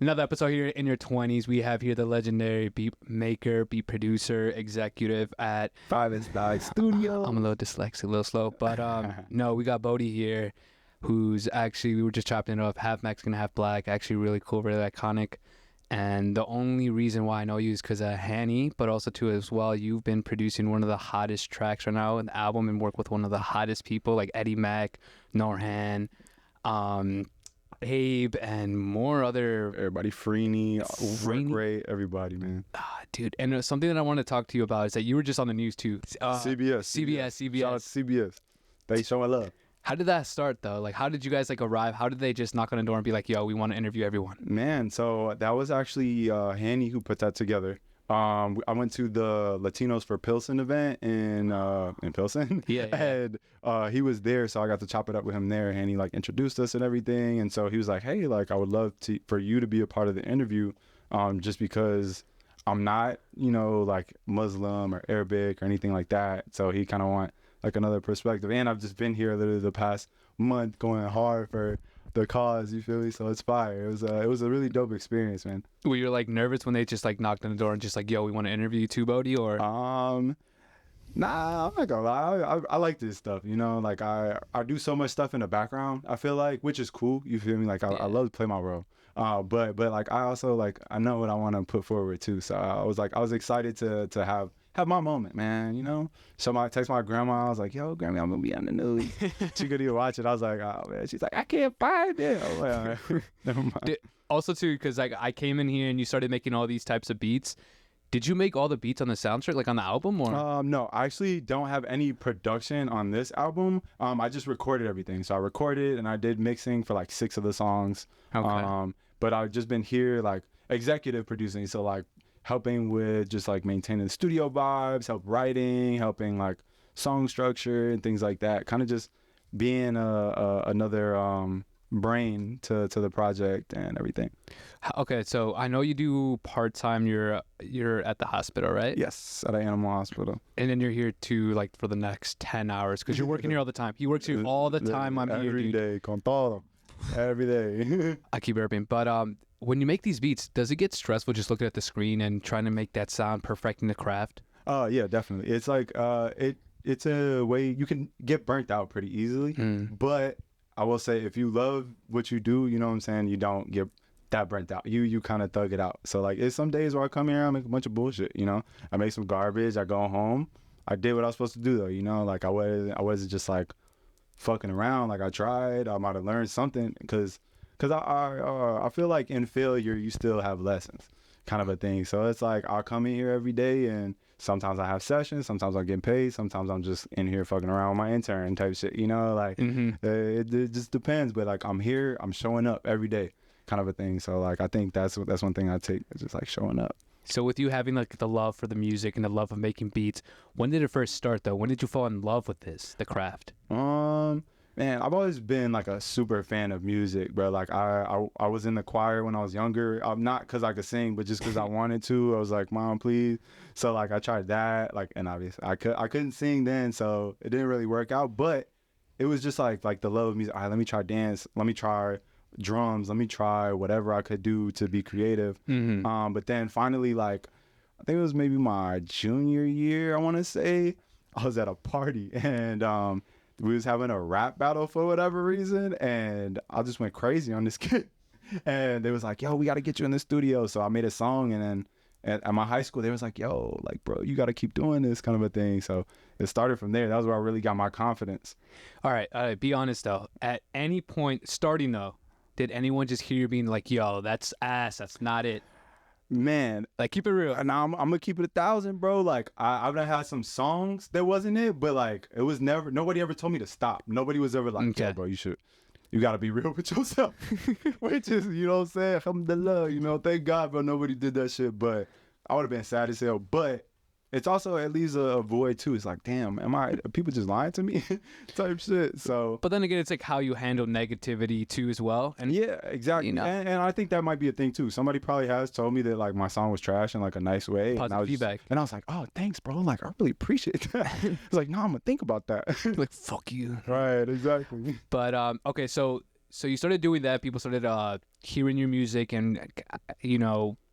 Another episode here in your 20s. We have here the legendary beat maker, beat producer, executive at Five and Sky Studio. I'm a little dyslexic, a little slow, but no, we got Bodii here, who's actually, we were just chopping it up, half Mexican, half black, actually really cool, really iconic. And the only reason why I know you is because of Hanny, but also too as well, you've been producing one of the hottest tracks right now, an album, and work with one of the hottest people like Eddy Mack, Norhan, Abe, and more other... Everybody, Freeney, great, everybody, man. Dude, and something that I want to talk to you about is that you were just on the news too. CBS. Shout out to CBS. They showing love. How did that start though? Like, how did you guys like arrive? How did they just knock on the door and be like, yo, we want to interview everyone? Man, so that was actually Hanny who put that together. I went to the Latinos for Pilsen event in Pilsen. Yeah. And he was there, so I got to chop it up with him there. And he like introduced us and everything. And so he was like, hey, like I would love for you to be a part of the interview, just because I'm not, like Muslim or Arabic or anything like that. So he kind of want like another perspective. And I've just been here literally the past month going hard for the cause, you feel me? So it's fire. It was a really dope experience, man. Were you like nervous when they just like knocked on the door and just like, yo, we want to interview you too, Bodii? Or nah, I'm not gonna lie. I like this stuff, like I do so much stuff in the background, I feel like, which is cool, you feel me? Like I love to play my role. But like I also like I know what I want to put forward too. So I was excited to have my moment, man, So I text my grandma, I was like, yo, Grammy, I'm gonna be on the news. She couldn't even watch it. I was like, oh man. She's like, I can't find it. I was like, all right. Never mind. Also too, because like I came in here and you started making all these types of beats. Did you make all the beats on the soundtrack, like on the album, or? No, I actually don't have any production on this album. I just recorded everything. So I recorded and I did mixing for like 6 of the songs. Okay. But I've just been here like executive producing. So like helping with just like maintaining the studio vibes, help writing, helping like song structure and things like that. Kind of just being another brain to the project and everything. Okay, so I know you do part-time. You're at the hospital, right? Yes, at an animal hospital. And then you're here to like for the next 10 hours because you're working here all the time. He works here all the time. I'm here, every dude. day, con todo. Every day. I keep burping. But when you make these beats, does it get stressful just looking at the screen and trying to make that sound, perfecting the craft? Yeah, definitely. It's like it's a way you can get burnt out pretty easily. But I will say if you love what you do, you know what I'm saying, you don't get that burnt out. You kind of thug it out. So like it's some days where I come here, I make a bunch of bullshit, I make some garbage, I go home. I did what I was supposed to do though, like I wasn't just like fucking around. Like I tried. I might have learned something because I feel like in failure you still have lessons, kind of a thing. So it's like I'll come in here every day and sometimes I have sessions, sometimes I get paid, sometimes I'm just in here fucking around with my intern type shit, like it just depends. But like I'm here, I'm showing up every day, kind of a thing. So like I think that's one thing I take, just like showing up. So with you having like the love for the music and the love of making beats, when did it first start though? When did you fall in love with the craft? Man, I've always been like a super fan of music, bro. Like I was in the choir when I was younger. Not because I could sing, but just because I wanted to. I was like, Mom, please. So like I tried that, like, and obviously I couldn't sing then, so it didn't really work out. But it was just like the love of music. All right, let me try dance. Let me try drums. Let me try whatever I could do to be creative. But then finally, like I think it was maybe my junior year, I want to say, I was at a party and we was having a rap battle for whatever reason, and I just went crazy on this kid. And they was like, yo, we got to get you in the studio. So I made a song, and then at my high school, they was like, yo, like, bro, you got to keep doing this, kind of a thing. So it started from there. That was where I really got my confidence. All right, be honest though. At any point, starting though, did anyone just hear you being like, yo, that's ass, that's not it? Man, like keep it real. And I'm gonna keep it 1,000, bro. Like I've had some songs that wasn't it, but like it was never. Nobody ever told me to stop. Nobody was ever like, okay, bro, you gotta be real with yourself. Which is, you know what I'm saying? Alhamdulillah, thank God, bro. Nobody did that shit, but I would have been sad as hell. But it's also at least a void too. It's like, damn, are people just lying to me? Type shit. So, but then again, it's like how you handle negativity too as well. And yeah, exactly. And I think that might be a thing too. Somebody probably has told me that like my song was trash in like a nice way. Positive feedback. And I was like, oh, thanks, bro. Like I really appreciate that. It's like, no, I'm gonna think about that. Like fuck you. Right. Exactly. But okay, so So you started doing that. People started hearing your music, and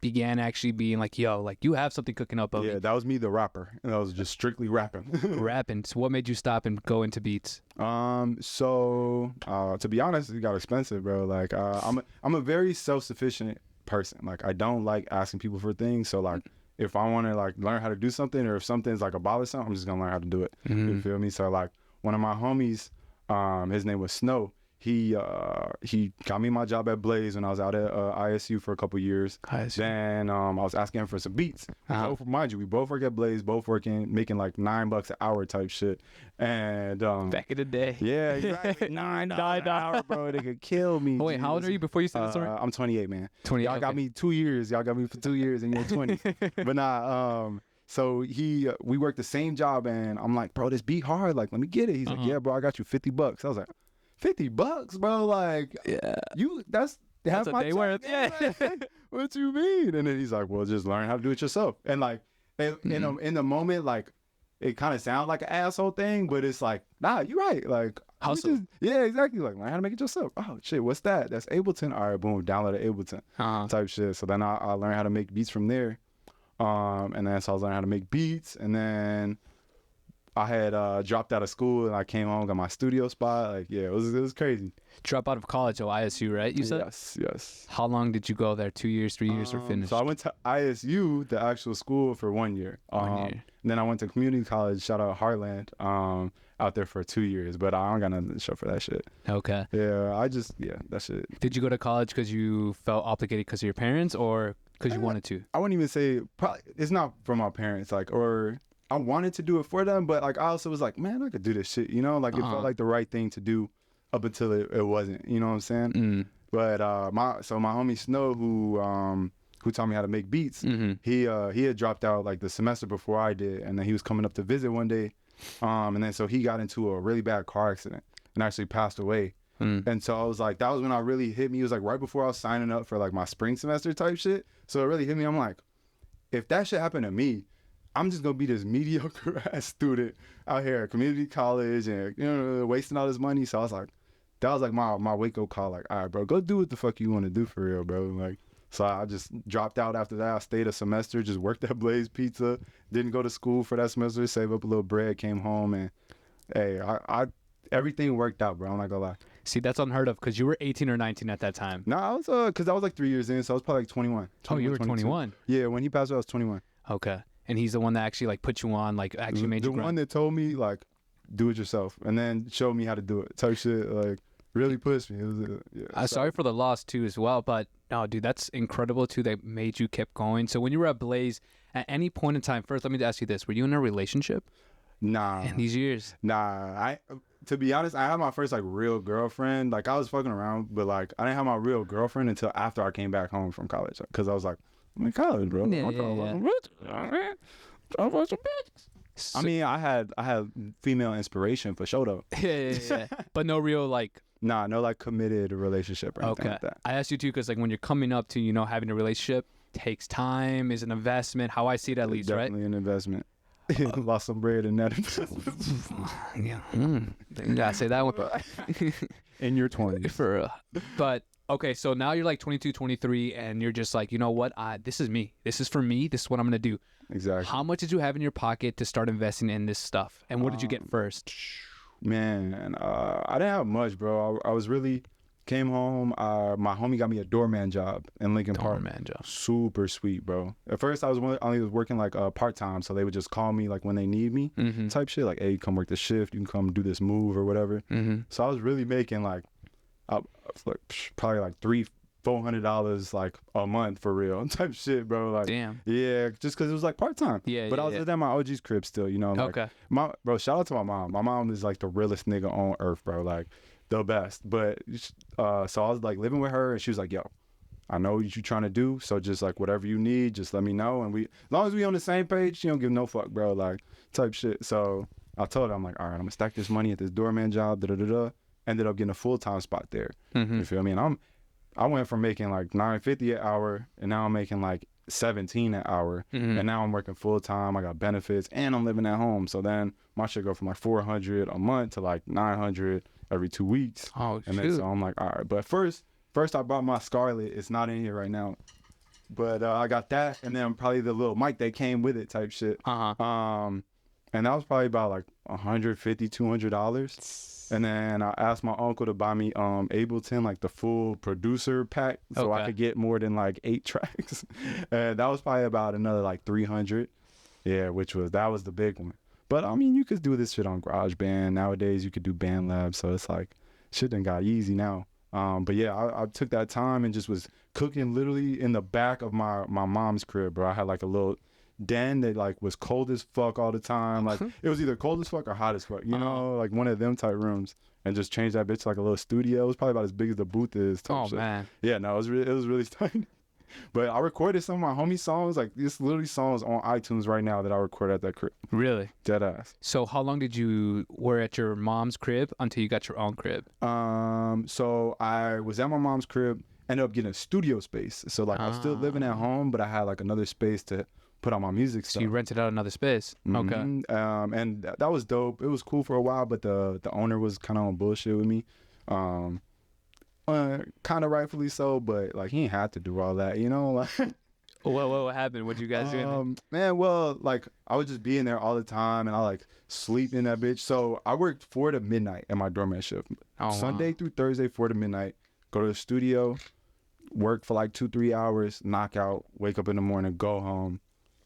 began actually being like, "Yo, like you have something cooking up." Yeah, that was me, the rapper, and I was just strictly rapping. Rapping. So what made you stop and go into beats? So to be honest, it got expensive, bro. Like I'm a very self-sufficient person. Like I don't like asking people for things. So like if I want to like learn how to do something, or if something's like a bothersome, I'm just gonna learn how to do it. You feel me? So like one of my homies, his name was Snow. He got me my job at Blaze when I was out at ISU for a couple years. Then I was asking him for some beats. Mind you, we both work at Blaze, both making like $9 an hour type shit. And back in the day, yeah, exactly. $9 an hour, bro. They could kill me. Oh, wait, how old are you before you started the story? I'm 28, man. 28. Y'all got me 2 years. Y'all got me for 2 years, and you're 20. But nah. So we worked the same job, and I'm like, bro, this beat hard. Like, let me get it. He's like, yeah, bro, I got you $50. I was like, $50, bro? Like, yeah, that's half my day worth. Yeah. What you mean? And then he's like, well, just learn how to do it yourself. And like, in the moment, like, it kind of sounds like an asshole thing, but it's like, nah, you're right. Like, hustle. Yeah, exactly. Like, learn how to make it yourself. Oh shit, what's that? That's Ableton. All right, boom, download Ableton type shit. So then I learned how to make beats from there. And then so I was learning how to make beats, and then I had dropped out of school, and I came home, got my studio spot. Like, yeah, it was crazy. Drop out of college, so ISU, right? You said? Yes. How long did you go there? 2 years, 3 years, or finished? So I went to ISU, the actual school, for 1 year. 1 year. And then I went to community college, shout out Heartland, out there for 2 years. But I don't got nothing to show for that shit. Okay. Yeah, that shit. Did you go to college because you felt obligated because of your parents, or because you wanted to? I wouldn't even say, probably, it's not from my parents, like, or I wanted to do it for them, but like I also was like, man, I could do this shit, like it felt like the right thing to do up until it wasn't, you know what I'm saying? But my homie Snow, who taught me how to make beats, he had dropped out like the semester before I did, and then he was coming up to visit one day, and then so he got into a really bad car accident and actually passed away. And so I was like, that was when I really hit me. It was like right before I was signing up for like my spring semester type shit. So it really hit me. I'm like, if that shit happened to me, I'm just gonna be this mediocre ass student out here at community college and wasting all this money. So I was like, that was like my wake up call. Like, all right, bro, go do what the fuck you want to do for real, bro. Like, so I just dropped out after that. I stayed a semester, just worked at Blaze Pizza. Didn't go to school for that semester. Save up a little bread. Came home, and hey, I everything worked out, bro. I'm not gonna lie. See, that's unheard of because you were 18 or 19 at that time. No, I was because I was like 3 years in, so I was probably like 21. Oh, you were 21. Yeah, when he passed away, I was 21. Okay. And he's the one that actually like put you on, like actually made you the grind. one that told me like do it yourself, and then showed me how to do it. Type shit, like really pushed me. It was I'm sorry for the loss too as well, but no, dude, that's incredible too. That made you keep going. So when you were at Blaze, at any point in time, first let me ask you this: were you in a relationship? Nah. In these years? Nah. To be honest, I had my first like real girlfriend. Like I was fucking around, but like I didn't have my real girlfriend until after I came back home from college, because I was like, I'm in college, bro. I mean, I had female inspiration for sure though. Yeah. But no real like. Nah, no like committed relationship or anything like that. I asked you too because like when you're coming up to having a relationship takes time, is an investment. How I see it, at least, definitely right? Definitely an investment. Lost some bread in that investment. Yeah. You gotta say that one. In your 20s. But okay, so now you're like 22, 23, and you're just like, you know what? This is me. This is for me. This is what I'm gonna do. Exactly. How much did you have in your pocket to start investing in this stuff? And what did you get first? Man, I didn't have much, bro. I was really came home. My homie got me a doorman job in Lincoln Park. Doorman job. Super sweet, bro. At first, I was only working like part time, so they would just call me like when they need me, type shit. Like, hey, come work the shift. You can come do this move or whatever. So I was really making like probably like $300-400 like a month for real type shit, bro. Like, damn. Yeah, just because it was like part time. Yeah. But I was at my OG's crib still, Like, okay. Bro, shout out to my mom. My mom is like the realest nigga on earth, bro. Like the best. But so I was like living with her, and she was like, yo, I know what you trying to do, so just like whatever you need, just let me know, and as long as we on the same page, she don't give no fuck, bro, like type shit. So I told her, I'm like, all right, I'm gonna stack this money at this doorman job. Ended up getting a full-time spot there. You feel me? And I went from making like $9.50 an hour, and now I'm making like $17 an hour, and now I'm working full-time. I got benefits, and I'm living at home. So then my shit go from like $400 a month to like $900, every 2 weeks. Oh, And then shoot. so I'm like, all right. But first I bought my Scarlett. It's not in here right now. But I got that, and then probably the little mic that came with it type shit. And that was probably about like $150, $200. And then I asked my uncle to buy me Ableton, like the full producer pack, so I could get more than like 8 tracks. And that was probably about another like 300. Yeah, that was the big one. But I mean, you could do this shit on GarageBand nowadays. You could do BandLab, so it's like shit done got easy now. But yeah, I took that time and just was cooking literally in the back of my mom's crib, bro. I had like a little den that like was cold as fuck all the time. Like it was either cold as fuck or hot as fuck, you know, like one of them type rooms. And just changed that bitch to like a little studio. It was probably about as big as the booth is. Oh shit. Man. Yeah, no, it was really tiny. But I recorded some of my homie songs, like this literally songs on iTunes right now that I recorded at that crib. Really? Dead ass. So how long did you were at your mom's crib until you got your own crib? So I was at my mom's crib, ended up getting a studio space. So like I was still living at home, but I had like another space to put on my music stuff. So you rented out another space? Okay. And that was dope. It was cool for a while, but the owner was kind of on bullshit with me. Kind of rightfully so, but like he ain't had to do all that, you know. Like, what happened? What you guys doing? Man, well, like I would just be in there all the time, and I like sleep in that bitch. So I worked 4 to midnight at my doorman shift, Sunday through Thursday, 4 to midnight. Go to the studio, work for like 2-3 hours, knock out, wake up in the morning, go home,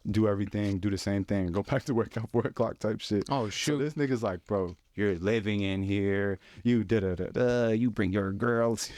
do everything, do the same thing, go back to work at 4 o'clock type shit. Oh shoot! So this nigga's like, bro, you're living in here, you you bring your girls.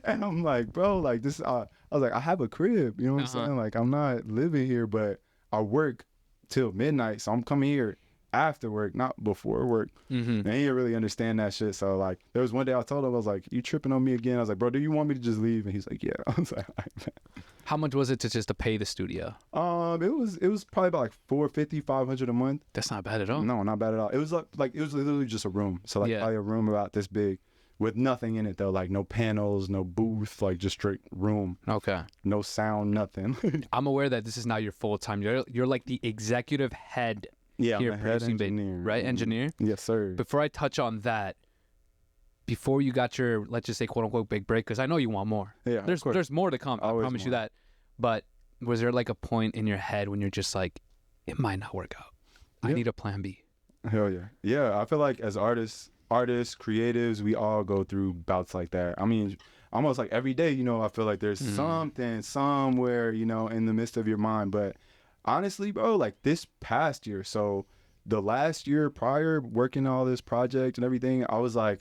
And I'm like, bro, like this, I was like, I have a crib, you know what I'm saying? Like, I'm not living here, but I work till midnight, so I'm coming here after work, not before work. And he didn't really understand that shit. So like, there was one day I told him, I was like, you tripping on me again? I was like, bro, do you want me to just leave? And he's like, yeah. I was like, all right, man. How much was it to pay the studio? It was probably about like $450, $500 a month. That's not bad at all. No, not bad at all. It was like it was literally just a room. So like probably a room about this big, with nothing in it though, like no panels, no booth, like just straight room. Okay. No sound, nothing. I'm aware that this is now your full time. You're like the executive head. Yeah, here I'm the head engineer. Right, engineer. Yes, sir. Before I touch on that, before you got your, let's just say, quote unquote, big break, because I know you want more. Yeah, there's more to come. Always I promise you that. But was there like a point in your head when you're just like, it might not work out? I need a plan B. Hell yeah. Yeah, I feel like as artists, creatives, we all go through bouts like that. I mean, almost like every day, you know, I feel like there's something somewhere, you know, in the midst of your mind. But honestly, bro, like this past year, so the last year prior, working all this project and everything, I was like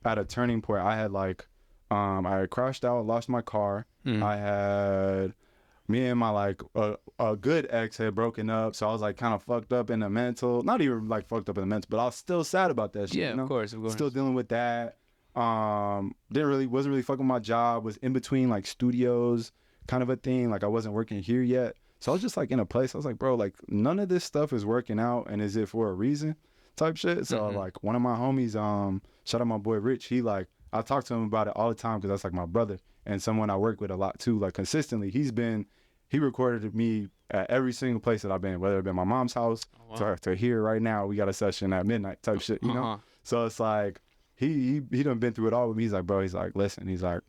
at a turning point. I had like, I had crashed out, lost my car. I had, me and my like a good ex had broken up, so I was like kind of fucked up in the mental, not even like fucked up in the mental, but I was still sad about that shit. Yeah, you know? of course. Still dealing with that. Wasn't really fucking with my job, was in between like studios kind of a thing. Like I wasn't working here yet. So I was just like in a place, I was like, bro, like none of this stuff is working out, and is it for a reason type shit? So like one of my homies, shout out my boy Rich, he like, I talk to him about it all the time because that's like my brother and someone I work with a lot too, like consistently. He recorded me at every single place that I've been, whether it been my mom's house to here right now, we got a session at midnight type shit, you know? So it's like, he done been through it all with me. He's like, bro, he's like, listen, he's like,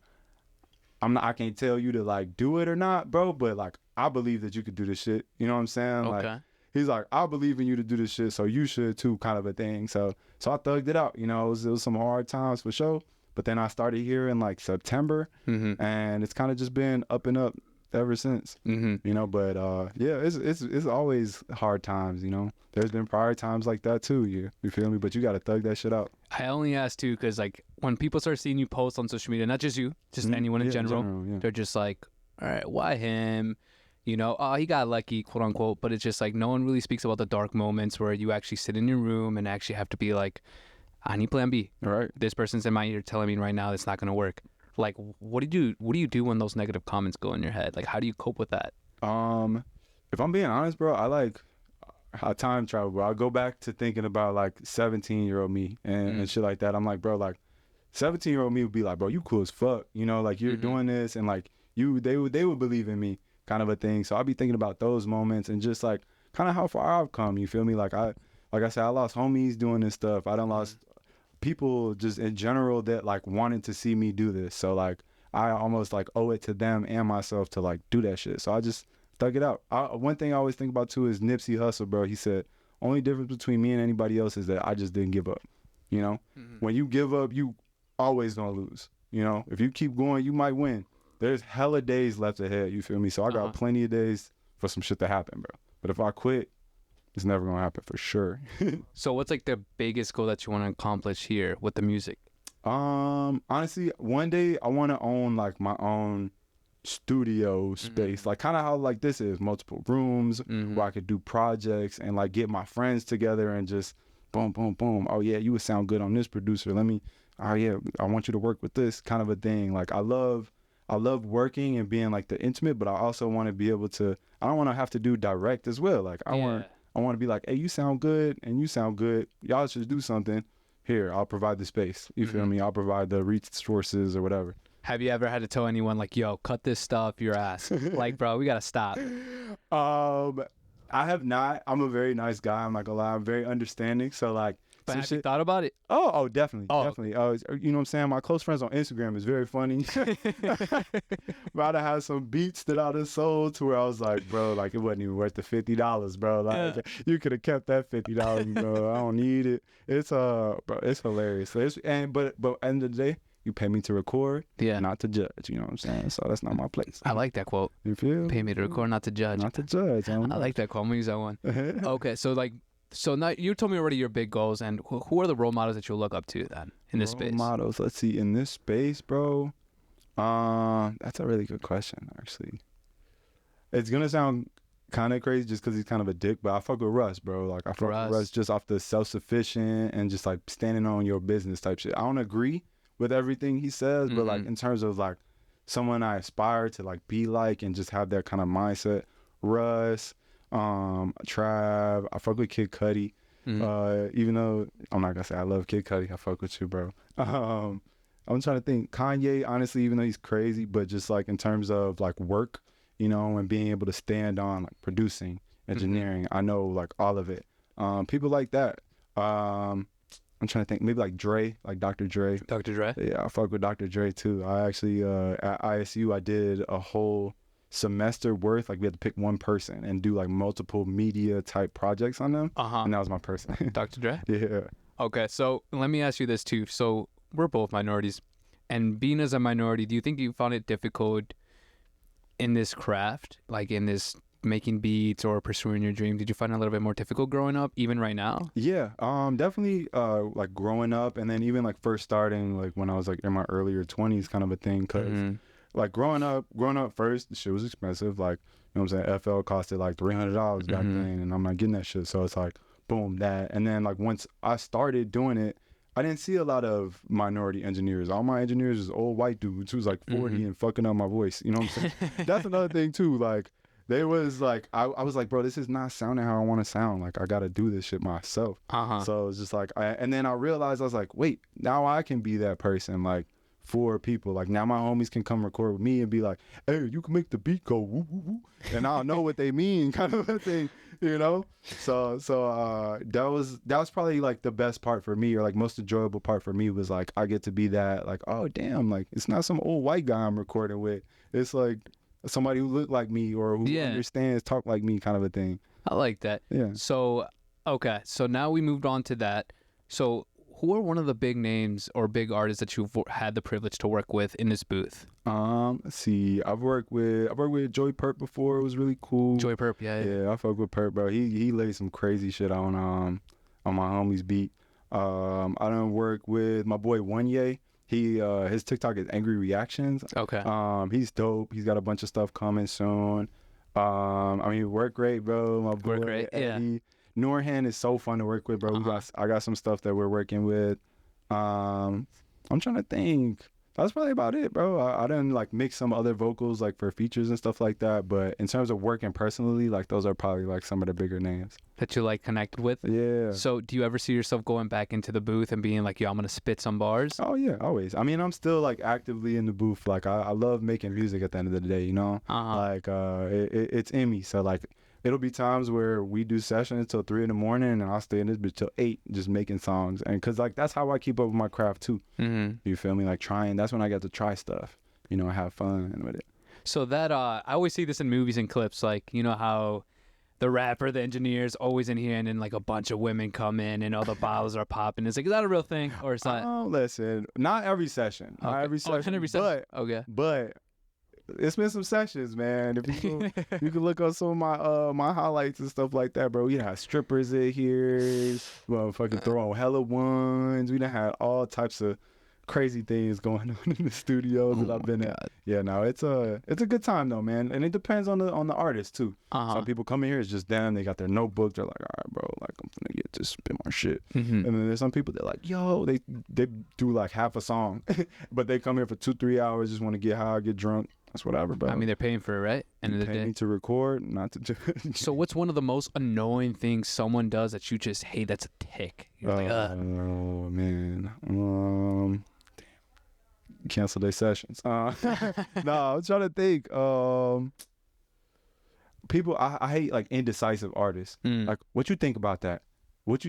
I can't tell you to like do it or not, bro, but like, I believe that you could do this shit. You know what I'm saying? Okay. Like, he's like, I believe in you to do this shit, so you should too, kind of a thing. So I thugged it out. You know, it was some hard times for sure. But then I started here in like September, and it's kind of just been up and up ever since. You know, but yeah, it's always hard times. You know, there's been prior times like that too. You feel me? But you got to thug that shit out. I only ask too because like when people start seeing you post on social media, not just you, just anyone in general, they're just like, all right, why him? You know, oh, he got lucky, quote unquote. But it's just like no one really speaks about the dark moments where you actually sit in your room and actually have to be like, I need plan B. All right. This person's in my ear telling me right now it's not going to work. Like, what do you do when those negative comments go in your head? Like, how do you cope with that? If I'm being honest, bro, I time travel, bro. I go back to thinking about like 17-year-old me and shit like that. I'm like, bro, like 17-year-old me would be like, bro, you cool as fuck. You know, like you're doing this and like they would believe in me, kind of a thing. So I'll be thinking about those moments and just like kind of how far I've come. You feel me? Like I said, I lost homies doing this stuff. I done lost people just in general that like wanted to see me do this. So like I almost like owe it to them and myself to like do that shit. So I just thug it out. One thing I always think about too is Nipsey Hussle, bro. He said, only difference between me and anybody else is that I just didn't give up. You know, when you give up, you always gonna lose. You know, if you keep going, you might win. There's hella days left ahead. You feel me? So I got plenty of days for some shit to happen, bro. But if I quit, it's never gonna happen for sure. So what's like the biggest goal that you want to accomplish here with the music? Honestly, one day I want to own like my own studio space, like kind of how like this is, multiple rooms where I could do projects and like get my friends together and just boom, boom, boom. Oh yeah, you would sound good on this producer. Oh yeah, I want you to work with this kind of a thing. Like I love working and being like the intimate, but I also want to be able to, I don't want to have to do direct as well. Like I want to be like, hey, you sound good and you sound good. Y'all should do something. Here, I'll provide the space. You feel me? I'll provide the resources or whatever. Have you ever had to tell anyone like, yo, cut this stuff, your ass? Like, bro, we got to stop. I have not. I'm a very nice guy. I'm not gonna lie. I'm very understanding. So like, but have you thought about it? Oh, definitely, definitely. You know what I'm saying? My close friends on Instagram is very funny. But I had some beats that I done sold to where I was like, bro, like it wasn't even worth the $50, bro. Like you could have kept that $50, bro. I don't need it. It's bro, it's hilarious. So but at the end of the day, you pay me to record, not to judge. You know what I'm saying? So that's not my place. I like that quote. You feel? Pay me to record, not to judge. Not to judge. I like that quote. I'm gonna use that one. Okay, so now you told me already your big goals, and who are the role models that you look up to then in this space? Role models. Let's see. In this space, bro. That's a really good question, actually. It's gonna sound kind of crazy just because he's kind of a dick, but I fuck with Russ, bro. Like I fuck with Russ just off the self-sufficient and just like standing on your business type shit. I don't agree with everything he says, but like in terms of like someone I aspire to like be like and just have that kind of mindset. Russ, Trav, I fuck with Kid Cudi. Even though I'm not gonna say I love Kid Cudi, I fuck with you, bro. I'm trying to think. Kanye, honestly, even though he's crazy, but just like in terms of like work, you know, and being able to stand on like producing, engineering, I know like all of it. People like that. I'm trying to think, maybe like Dre, like Dr. Dre. Dr. Dre? Yeah, I fuck with Dr. Dre too. I actually, at ISU, I did a whole semester worth, like we had to pick one person and do like multiple media type projects on them. And that was my person. Dr. Dre? Yeah. Okay, so let me ask you this too. So we're both minorities, and being as a minority, do you think you found it difficult in this craft, like in this making beats or pursuing your dream? Did you find it a little bit more difficult growing up, even right now? Yeah, definitely like growing up, and then even like first starting like when I was like in my earlier 20s kind of a thing, because like growing up first, the shit was expensive. Like, you know what I'm saying, FL costed like $300 back then, and I'm not getting that shit. So it's like boom, that. And then like once I started doing it, I didn't see a lot of minority engineers. All my engineers was old white dudes who was like 40 and fucking up my voice. You know what I'm saying? That's another thing too. Like they was like, I was like, bro, this is not sounding how I want to sound. Like I got to do this shit myself. So it's just like, and then I realized, I was like, wait, now I can be that person. Like for people, like now my homies can come record with me and be like, hey, you can make the beat go woo woo woo, and I'll know what they mean, kind of a thing, you know. So that was probably like the best part for me, or like most enjoyable part for me, was like I get to be that, like, oh damn, like it's not some old white guy I'm recording with, it's like somebody who look like me or who understands, talk like me, kind of a thing. I like that. Yeah. So okay, so now we moved on to that. So who are one of the big names or big artists that you've had the privilege to work with in this booth? Let's see. I've worked with Joey Perp before. It was really cool. Joey Perp, yeah. I fuck with Perp, bro. He laid some crazy shit on my homie's beat. I done work with my boy Wanye. He his TikTok is Angry Reactions. Okay. He's dope. He's got a bunch of stuff coming soon. I mean, work great, bro. My boy Work great, Eddy. Norhan is so fun to work with, bro. I got some stuff that we're working with. I'm trying to think. That's probably about it, bro. I done like mix some other vocals like for features and stuff like that. But in terms of working personally, like those are probably like some of the bigger names that you like connected with. Yeah. So do you ever see yourself going back into the booth and being like, yo, I'm gonna spit some bars? Oh yeah, always. I mean, I'm still like actively in the booth. Like I love making music at the end of the day, you know. Like it's in me. So like it'll be times where we do sessions till 3 a.m. and I'll stay in this bitch till 8 just making songs. And because like that's how I keep up with my craft too. You feel me? Like trying, that's when I get to try stuff, you know, have fun with it. So that I always see this in movies and clips, like you know how the rapper, the engineer's always in here, and then like a bunch of women come in and all the bottles are popping. It's like, is that a real thing or is that? Oh, listen, not every session, Okay. not every session, every session. Okay. but it's been some sessions, man. If you you can look up some of my my highlights and stuff like that, bro. We done had strippers in here, motherfucking throwing hella ones. We done had all types of crazy things going on in the studios that I've been at. Yeah, no, it's a good time though, man. And it depends on the artist too. Some people come in here, it's just them. They got their notebook. They're like, all right, bro, like I'm gonna get to spin my shit. And then there's some people that like, yo, they do like half a song, but they come here for 2-3 hours, just want to get high, get drunk. That's whatever, bro. I mean, they're paying for it, right? End of the day. Paying to record, not to. So what's one of the most annoying things someone does that you just hate? That's a tick. You're like, oh man, cancel their sessions. No, I'm trying to think. People, I hate like indecisive artists. Like, what you think about that?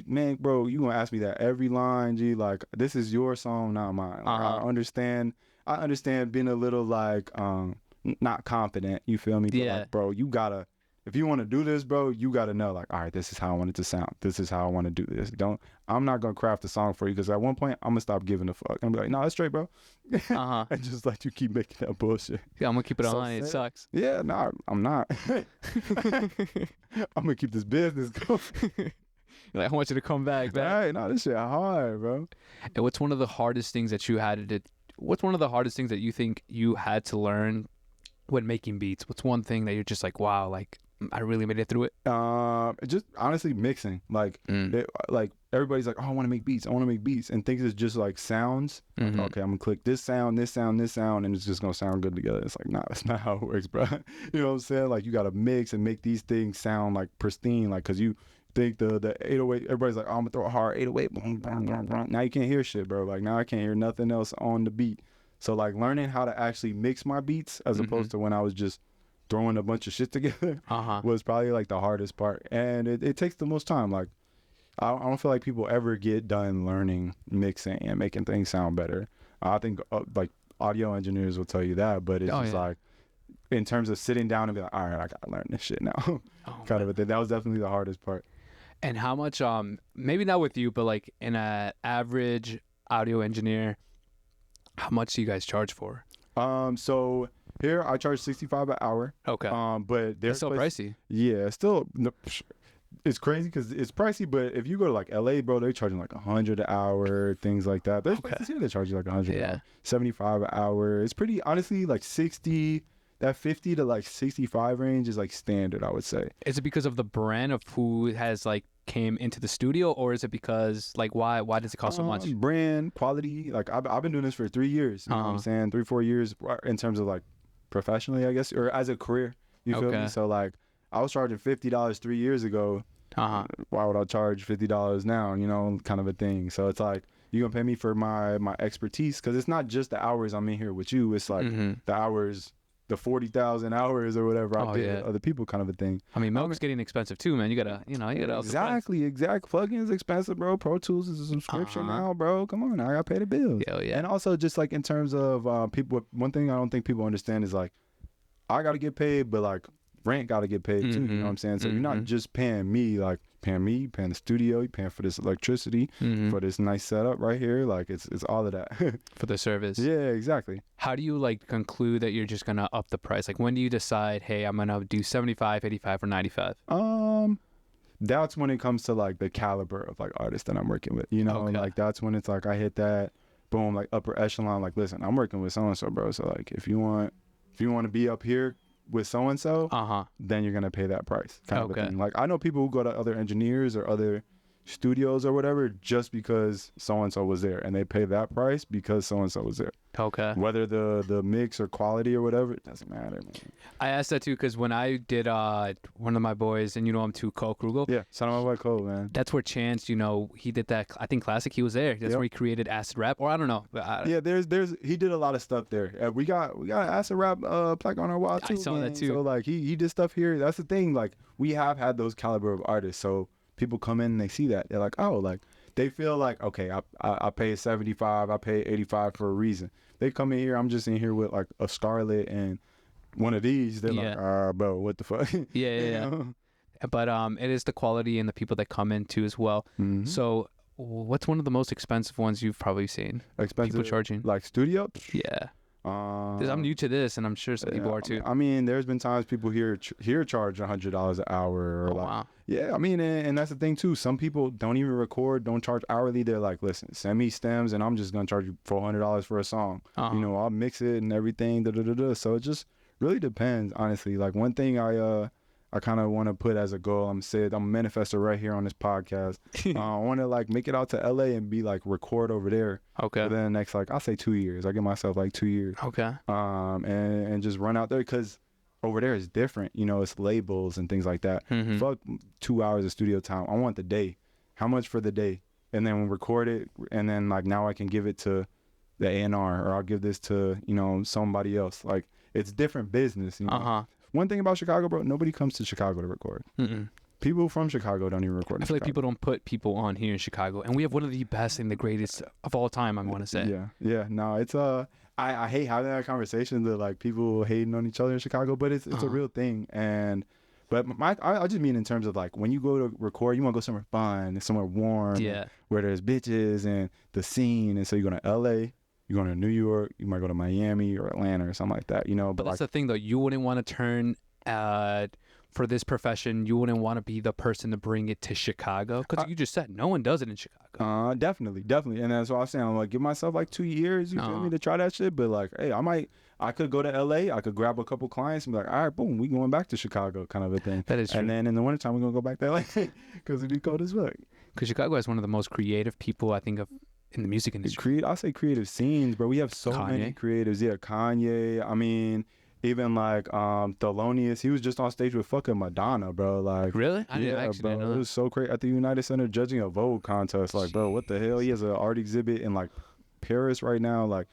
Man, bro, you gonna ask me that every line, G. Like, this is your song, not mine. Like, I understand being a little like not confident. You feel me? But Yeah. like, bro, you gotta. If you want to do this, bro, you got to know, like, all right, this is how I want it to sound. This is how I want to do this. I'm not going to craft a song for you because at one point, I'm going to stop giving a fuck. I'm going to be like, no, that's straight, bro. And just let you keep making that bullshit. Yeah, I'm going to keep it So online. It sucks. Yeah, no, I'm not. I'm going to keep this business going. Like, I want you to come back. All right, no, this shit hard, bro. And what's one of the hardest things that you had to do? What's one of the hardest things that you think you had to learn when making beats? What's one thing that you're just like, wow, like, I really made it through it? Just honestly mixing. Like, like everybody's like, oh, I want to make beats. And thinks it's just like sounds. Like, okay, I'm gonna click this sound, and it's just gonna sound good together. It's like, nah, that's not how it works, bro. You know what I'm saying? Like, you gotta mix and make these things sound like pristine. Like, cause you think the 808, everybody's like, oh, I'm gonna throw a hard 808. Boom, boom, boom, boom. Now you can't hear shit, bro. Like, now I can't hear nothing else on the beat. So like learning how to actually mix my beats as opposed to when I was just throwing a bunch of shit together was probably like the hardest part. And it takes the most time. Like, I don't feel like people ever get done learning mixing and making things sound better. I think like audio engineers will tell you that, but it's like in terms of sitting down and be like, all right, I gotta learn this shit now. Kind of a thing. That was definitely the hardest part. And how much, maybe not with you, but like in an average audio engineer, how much do you guys charge for? So here I charge $65 an hour. Okay. But they're still pricey. Yeah, still, it's crazy because it's pricey. But if you go to like LA, bro, they're charging like $100 an hour, things like that. There's places here that charge you like $100. Yeah. $75 an hour. It's pretty honestly like 60. That 50 to like 65 range is like standard, I would say. Is it because of the brand of who has like came into the studio, or is it because like why does it cost so much? Brand, quality. Like I've been doing this for 3 years. You know what I'm saying? 3-4 years in terms of like professionally, I guess, or as a career. You feel me? So like I was charging $50 3 years ago. Why would I charge $50 now? You know, kind of a thing. So it's like, you gonna pay me for my expertise, because it's not just the hours I'm in here with you. It's like the hours, the 40,000 hours or whatever I did with other people, kind of a thing. I mean, milk's getting expensive too, man. You gotta exactly. Plugin is expensive, bro. Pro Tools is a subscription now, bro. Come on, I gotta pay the bills. Hell yeah. And also, just like in terms of people, one thing I don't think people understand is like, I gotta get paid, but like rent gotta get paid too. You know what I'm saying? So you're not just paying me, like paying the studio, you're paying for this electricity, for this nice setup right here. Like it's all of that for the service. Yeah, exactly. How do you like conclude that you're just gonna up the price? Like, when do you decide, hey, I'm gonna do 75, 85, or 95? That's when it comes to like the caliber of like artists that I'm working with. You know, like that's when it's like I hit that boom, like upper echelon. Like, listen, I'm working with so and so, bro. So like, if you want to be up here with so and so, then you're gonna pay that price, kind of a thing. Like, I know people who go to other engineers or other studios or whatever just because so and so was there, and they pay that price because so and so was there. Okay. Whether the mix or quality or whatever, it doesn't matter, man. I asked that too because when I did one of my boys, and you know him too, Cole Krugel. Yeah, shout out my boy Cole, man. That's where Chance, you know, he did that. I think classic. He was there. That's where he created acid rap, or I don't know. Yeah, there's he did a lot of stuff there. We got acid rap plaque on our wall too. I saw that too. So like he did stuff here. That's the thing. Like we have had those caliber of artists. So people come in and they see that they're like, oh, like they feel like, okay, I pay 75, I pay 85 for a reason. They come in here, I'm just in here with like a Scarlet and one of these. They're like, bro, what the fuck? Yeah. But it is the quality and the people that come in too as well. Mm-hmm. So what's one of the most expensive ones you've probably seen? Expensive people charging like studio? Yeah. I'm new to this, and I'm sure some people are too. I mean, there's been times people here charge $100 an hour. Or wow. Yeah, I mean, and that's the thing too. Some people don't even record, don't charge hourly. They're like, listen, send me stems, and I'm just gonna charge you $400 for a song. You know, I'll mix it and everything. So it just really depends, honestly. Like one thing I kind of want to put as a goal. I'm a manifestor right here on this podcast. I want to like make it out to LA and be like record over there. Okay. Within the next I'll say 2 years. I give myself like 2 years. Okay. And just run out there because over there is different. You know, it's labels and things like that. Mm-hmm. Fuck 2 hours of studio time. I want the day. How much for the day? And then record it. And then like now I can give it to the A&R, or I'll give this to, you know, somebody else. Like it's different business. You know? One thing about Chicago, bro, nobody comes to Chicago to record. Mm-mm. People from Chicago don't even record in I feel Chicago. like people don't put people on here in Chicago, and we have one of the best and the greatest of all time, I want to say. Yeah. No, it's I hate having that conversation that like people hating on each other in Chicago, but it's a real thing. And but I just mean in terms of like when you go to record, you want to go somewhere fun, somewhere warm, where there's bitches and the scene. And so you're going to LA. You're going to New York, you might go to Miami or Atlanta or something like that, you know. But that's like, the thing, though. You wouldn't want to turn for this profession. You wouldn't want to be the person to bring it to Chicago because you just said no one does it in Chicago. Definitely. And that's what I'm saying. I'm like, give myself like 2 years, you feel me, to try that shit. But like, hey, I could go to LA, I could grab a couple clients and be like, all right, boom, we going back to Chicago, kind of a thing. That is true. And then in the wintertime, we're going to go back to LA because it'd be cold as fuck. Because Chicago has one of the most creative people, I think, in the music industry. I'll say creative scenes, bro. We have so many creatives. Yeah, Kanye. I mean, even like Thelonious. He was just on stage with fucking Madonna, bro. Like, really? I didn't know that. It was so crazy at the United Center judging a Vogue contest. Like, bro, what the hell? He has an art exhibit in like Paris right now. Like,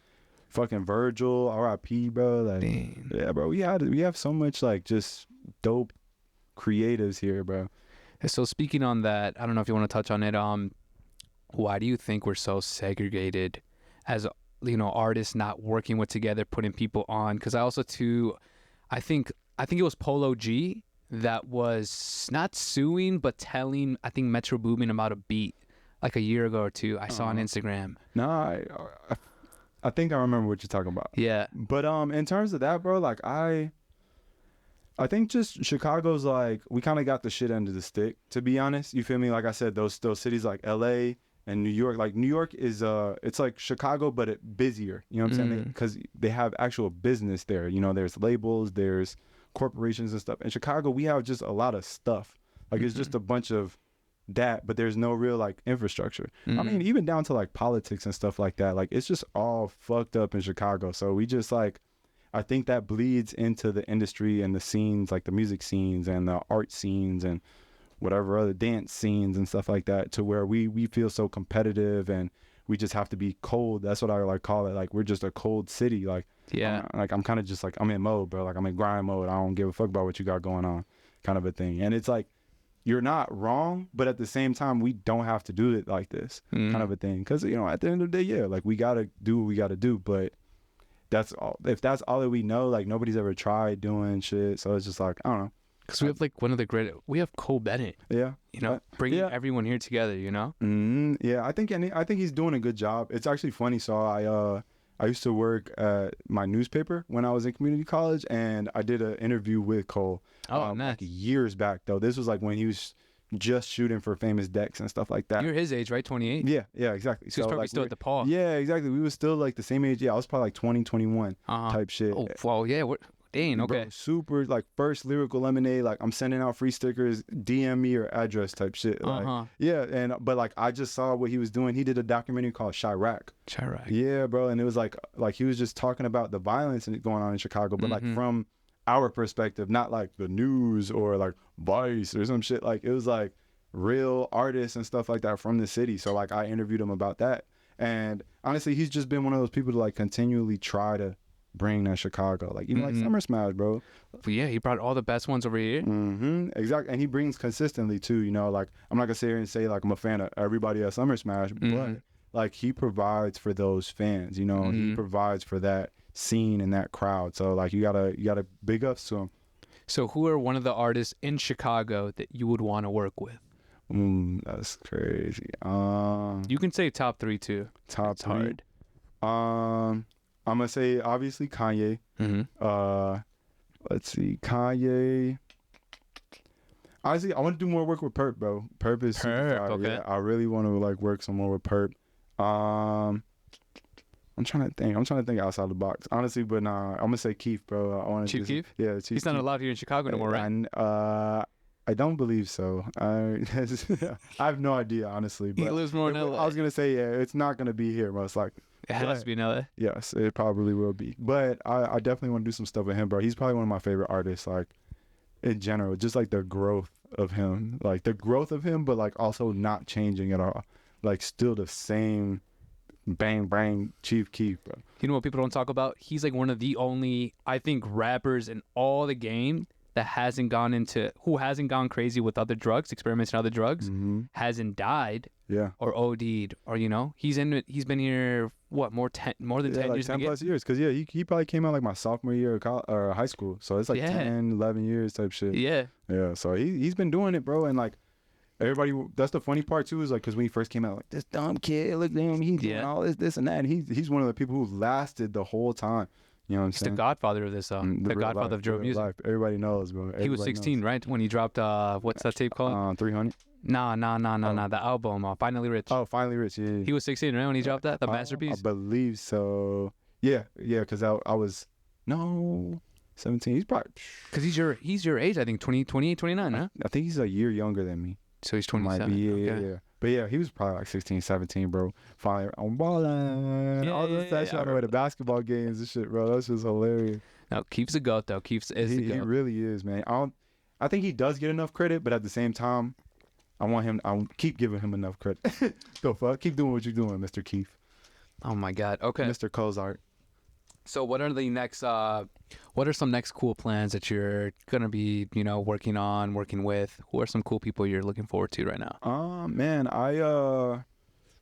fucking Virgil, R.I.P., bro. Like, damn. Yeah, bro. We have so much like just dope creatives here, bro. So speaking on that, I don't know if you want to touch on it. Why do you think we're so segregated as, you know, artists not working with together, putting people on? Because I also too, I think it was Polo G that was not suing but telling, I think, Metro Boomin about a beat like a year ago or two. I saw on Instagram. No, I think I remember what you're talking about. Yeah. But in terms of that, bro, like I think just Chicago's like we kind of got the shit under the stick, to be honest. You feel me? Like I said, those cities like LA and New York, like New York is it's like Chicago but it busier, you know what I'm saying? Because they have actual business there, you know. There's labels, there's corporations and stuff. In Chicago we have just a lot of stuff, like it's just a bunch of that, but there's no real like infrastructure. I mean, even down to like politics and stuff like that, like it's just all fucked up in Chicago. So we just like, I think that bleeds into the industry and the scenes, like the music scenes and the art scenes and whatever other dance scenes and stuff like that, to where we feel so competitive and we just have to be cold. That's what I like call it. Like we're just a cold city. Like, yeah, I'm kind of just like, I'm in mode, bro. Like I'm in grind mode. I don't give a fuck about what you got going on, kind of a thing. And it's like, you're not wrong, but at the same time, we don't have to do it like this, kind of a thing. Because, you know, at the end of the day, yeah, like we got to do what we got to do. But that's all. If that's all that we know, like nobody's ever tried doing shit. So it's just like, I don't know. Because we have like one of the great, we have Cole Bennett. Yeah. You know, bringing everyone here together, you know? Yeah, I think he's doing a good job. It's actually funny. So I used to work at my newspaper when I was in community college, and I did an interview with Cole. Oh, nice. Like years back, though. This was like when he was just shooting for Famous Dex and stuff like that. You're his age, right? 28? Yeah, exactly. So he's probably like, still at the Paul. Yeah, exactly. We were still like the same age. Yeah, I was probably like 20, 21 type shit. Oh, well, yeah. Dang, okay. Bro, super, like, first Lyrical Lemonade, like, I'm sending out free stickers, DM me your address type shit. Like, yeah, but, like, I just saw what he was doing. He did a documentary called Chirac. Yeah, bro, and it was, like he was just talking about the violence going on in Chicago, but, like, from our perspective, not, like, the news or, like, Vice or some shit. Like, it was, like, real artists and stuff like that from the city. So, like, I interviewed him about that. And, honestly, he's just been one of those people to, like, continually try to bring that Chicago, like even like Summer Smash, bro. But yeah, he brought all the best ones over here. Exactly, and he brings consistently too. You know, like I'm not gonna sit here and say like I'm a fan of everybody at Summer Smash, but like he provides for those fans. You know, he provides for that scene and that crowd. So like you gotta big ups to him. So who are one of the artists in Chicago that you would want to work with? That's crazy. You can say top 3 too. Top it's 3. Hard. I'm gonna say obviously Kanye. Let's see, Kanye. Honestly, I want to do more work with Perp, bro. Perp is super fire. Okay. Yeah, I really want to like work some more with Perp. I'm trying to think outside the box, honestly. But nah, I'm gonna say Keith, bro. I want to Chief Keef. Yeah, Chief. He's not allowed here in Chicago anymore, right? I don't believe so. I have no idea, honestly. But he lives more in LA. I was gonna say, yeah, it's not gonna be here most likely. It has to be in LA. Yes, it probably will be. But I definitely want to do some stuff with him, bro. He's probably one of my favorite artists, like in general. Just like the growth of him, but like also not changing at all. Like still the same bang bang Chief Keef, bro. You know what people don't talk about? He's like one of the only, I think, rappers in all the game that hasn't gone crazy with other drugs, experiments in other drugs, hasn't died, or OD'd, or he's been here more than 10 like years. 10 plus years, because he probably came out like my sophomore year of high school, so it's like 10, 11 years type shit. Yeah. So he's been doing it, bro, and like everybody, that's the funny part too, is like because when he first came out, like this dumb kid, look at him, he's doing all this and that, and he's one of the people who lasted the whole time. You know what I'm saying? He's the godfather of this, the godfather of drill music. Everybody knows, bro. He was 16, right? When he dropped, what's that tape called? 300? Nah. The album, Finally Rich. Oh, Finally Rich, yeah. He was 16, right? When he dropped that? The masterpiece? I believe so. Yeah, because I was, 17. He's probably... Because he's your age, I think, 28, 29, huh? I think he's a year younger than me. So he's 27. Might be, yeah. But yeah, he was probably like 16, 17, bro. Finally, I'm balling. All this that shit on the way to basketball games and shit, bro. That's just hilarious. No, Keef's a goat, though. Keef's is a goat. He really is, man. I think he does get enough credit, but at the same time, I keep giving him enough credit. The fuck? Keep doing what you're doing, Mr. Keef. Oh, my God. Okay. Mr. Cozart. So what are some next cool plans that you're going to be, working with? Who are some cool people you're looking forward to right now? Man,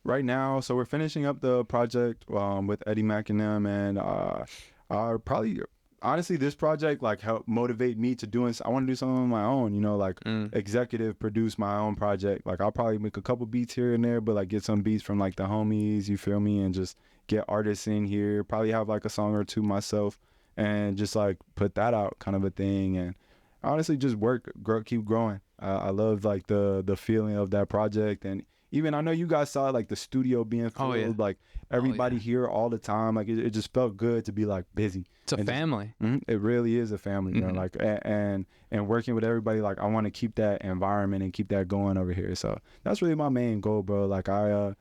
right now, so we're finishing up the project with Eddy Mack and them, and probably, honestly, this project like helped motivate me to I want to do something on my own, like executive produce my own project. Like I'll probably make a couple beats here and there, but like get some beats from like the homies, you feel me, and just get artists in here, probably have like a song or two myself, and just like put that out, kind of a thing. And honestly just keep growing. I love like the feeling of that project. And even I know you guys saw like the studio being filled, like everybody here all the time. Like it just felt good to be like busy. It's a family. It really is a family, like and working with everybody. Like I want to keep that environment and keep that going over here. So that's really my main goal, bro. Like I'll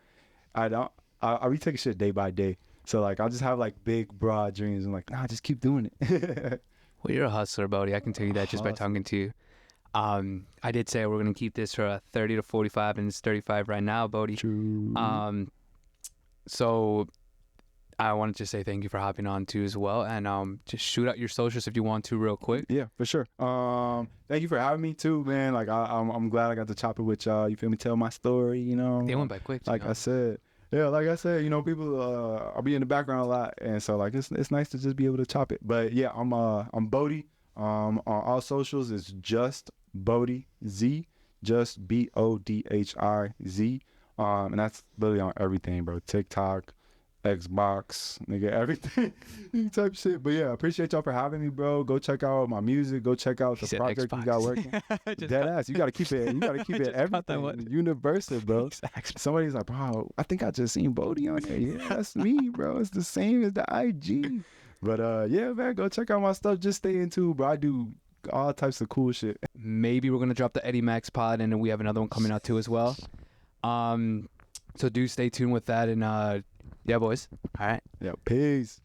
be taking shit day by day. So like I just have like big broad dreams and like just keep doing it. Well, you're a hustler, Bodii. I can tell you that just by talking to you. I did say we're gonna keep this for 30 to 45, and it's 35 right now, Bodii. True. So I wanted to say thank you for hopping on too as well, and just shoot out your socials if you want to real quick. Yeah, for sure. Thank you for having me too, man. Like I'm glad I got to chop it with y'all. You feel me? Tell my story. They went by quick. Like I said. Yeah, like I said, people, I'll be in the background a lot, and so like it's nice to just be able to chop it. But yeah, I'm Bodii. On all socials, it's just Bodii Z, just BODHIZ. And that's literally on everything, bro. TikTok, Xbox, nigga, everything type shit. But yeah, appreciate y'all for having me, bro. Go check out my music. Go check out the project we got working. Dead ass. You gotta keep it. You gotta keep it everything universal, bro. Exactly. Somebody's like, bro, I think I just seen Bodii on there. Yeah, that's me, bro. It's the same as the IG. But yeah, man, go check out my stuff. Just stay in tune, bro. I do all types of cool shit. Maybe we're gonna drop the Eddy Max pod, and then we have another one coming out too as well. So do stay tuned with that, and yeah, boys. All right. Yeah, peace.